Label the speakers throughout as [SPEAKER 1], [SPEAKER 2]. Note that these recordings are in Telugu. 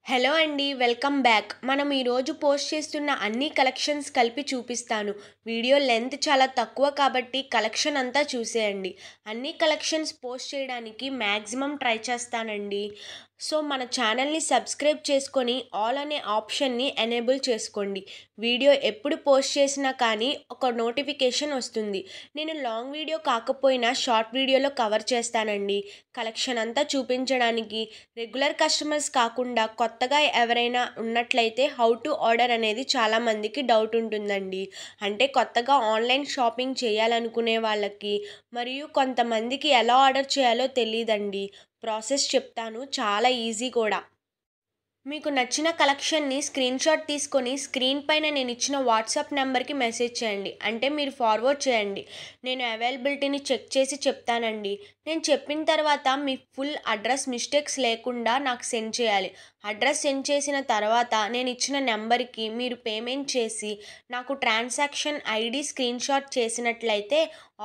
[SPEAKER 1] హలో అండి. Welcome back. మనం ఈరోజు పోస్ట్ చేస్తున్న అన్ని కలెక్షన్స్ కలిపి చూపిస్తాను. వీడియో లెంత్ చాలా తక్కువ కాబట్టి కలెక్షన్ అంతా చూసేయండి. అన్ని కలెక్షన్స్ పోస్ట్ చేయడానికి మ్యాక్సిమం ట్రై చేస్తానండి. సో మన ఛానల్ని సబ్స్క్రైబ్ చేసుకొని ఆల్ అనే ఆప్షన్ని ఎనేబుల్ చేసుకోండి. వీడియో ఎప్పుడు పోస్ట్ చేసినా కానీ ఒక నోటిఫికేషన్ వస్తుంది. నేను లాంగ్ వీడియో కాకపోయినా షార్ట్ వీడియోలో కవర్ చేస్తానండి. కలెక్షన్ అంతా చూపించడానికి రెగ్యులర్ కస్టమర్స్ కాకుండా కొత్తగా ఎవరైనా ఉన్నట్లయితే హౌ టు ఆర్డర్ అనేది చాలామందికి డౌట్ ఉంటుందండి. అంటే కొత్తగా ఆన్లైన్ షాపింగ్ చేయాలనుకునే వాళ్ళకి మరియు కొంతమందికి ఎలా ఆర్డర్ చేయాలో తెలియదండి. ప్రాసెస్ చెప్తాను, చాలా ఈజీ కూడా. మీకు నచ్చిన కలెక్షన్ని స్క్రీన్షాట్ తీసుకొని స్క్రీన్ పైన నేను ఇచ్చిన వాట్సాప్ నెంబర్కి మెసేజ్ చేయండి. అంటే మీరు ఫార్వర్డ్ చేయండి. నేను అవైలబిలిటీని చెక్ చేసి చెప్తానండి. నేను చెప్పిన తర్వాత మీ ఫుల్ అడ్రస్ మిస్టేక్స్ లేకుండా నాకు సెండ్ చేయాలి. అడ్రస్ సెండ్ చేసిన తర్వాత నేను ఇచ్చిన నెంబర్కి మీరు పేమెంట్ చేసి నాకు ట్రాన్సాక్షన్ ఐడి స్క్రీన్షాట్ చేసినట్లయితే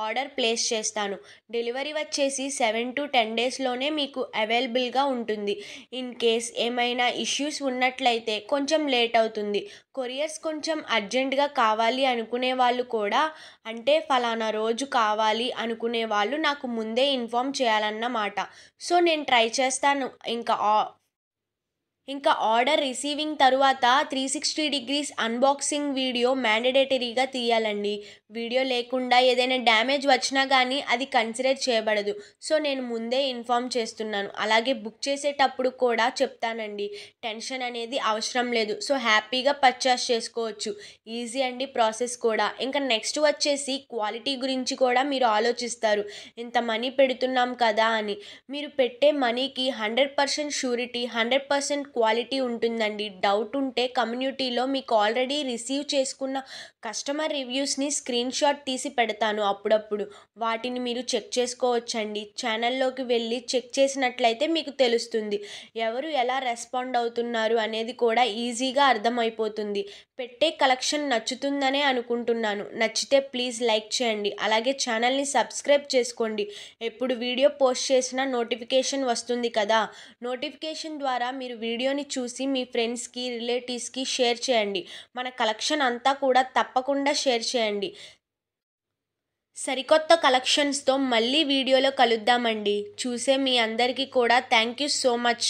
[SPEAKER 1] ఆర్డర్ ప్లేస్ చేస్తాను. డెలివరీ వచ్చేసి 7 to 10 డేస్లోనే మీకు అవైలబుల్గా ఉంటుంది. ఇన్ కేస్ ఏమైనా ఇష్యూస్ ఉన్నట్లయితే కొంచెం లేట్ అవుతుంది. కొరియర్స్ కొంచెం అర్జెంటుగా కావాలి అనుకునే వాళ్ళు కూడా, అంటే ఫలానా రోజు కావాలి అనుకునే వాళ్ళు నాకు ముందే ఇన్ఫామ్ చేయాలన్నమాట. సో నేను ట్రై చేస్తాను. ఇంకా ఆర్డర్ రిసీవింగ్ తరువాత 360 డిగ్రీస్ అన్బాక్సింగ్ వీడియో మ్యాండేటరీగా తీయాలండి. వీడియో లేకుండా ఏదైనా డ్యామేజ్ వచ్చినా కానీ అది కన్సిడర్ చేయబడదు. సో నేను ముందే ఇన్ఫామ్ చేస్తున్నాను. అలాగే బుక్ చేసేటప్పుడు కూడా చెప్తానండి. టెన్షన్ అనేది అవసరం లేదు. సో హ్యాపీగా పర్చేస్ చేసుకోవచ్చు. ఈజీ అండి ప్రాసెస్ కూడా. ఇంకా నెక్స్ట్ వచ్చేసి క్వాలిటీ గురించి కూడా మీరు ఆలోచిస్తారు. ఇంత మనీ పెడుతున్నాం కదా అని. మీరు పెట్టే మనీకి 100% షూరిటీ, 100% క్వాలిటీ ఉంటుందండి. డౌట్ ఉంటే కమ్యూనిటీలో మీకు ఆల్రెడీ రిసీవ్ చేసుకున్న కస్టమర్ రివ్యూస్ని స్క్రీన్షాట్ తీసి పెడతాను అప్పుడప్పుడు. వాటిని మీరు చెక్ చేసుకోవచ్చండి. ఛానల్లోకి వెళ్ళి చెక్ చేసినట్లయితే మీకు తెలుస్తుంది ఎవరు ఎలా రెస్పాండ్ అవుతున్నారు అనేది కూడా ఈజీగా అర్థమైపోతుంది. పెట్టే కలెక్షన్ నచ్చుతుందనే అనుకుంటున్నాను. నచ్చితే ప్లీజ్ లైక్ చేయండి. అలాగే ఛానల్ని సబ్స్క్రైబ్ చేసుకోండి. ఎప్పుడు వీడియో పోస్ట్ చేసినా నోటిఫికేషన్ వస్తుంది కదా. నోటిఫికేషన్ ద్వారా మీరు వీడియోని చూసి మీ ఫ్రెండ్స్కి, రిలేటివ్స్కి షేర్ చేయండి. మన కలెక్షన్ అంతా కూడా తప్పకుండా షేర్ చేయండి. సరికొత్త కలెక్షన్స్తో మళ్ళీ వీడియోలో కలుద్దామండి. చూసే మీ అందరికీ కూడా థ్యాంక్ యూ సో మచ్.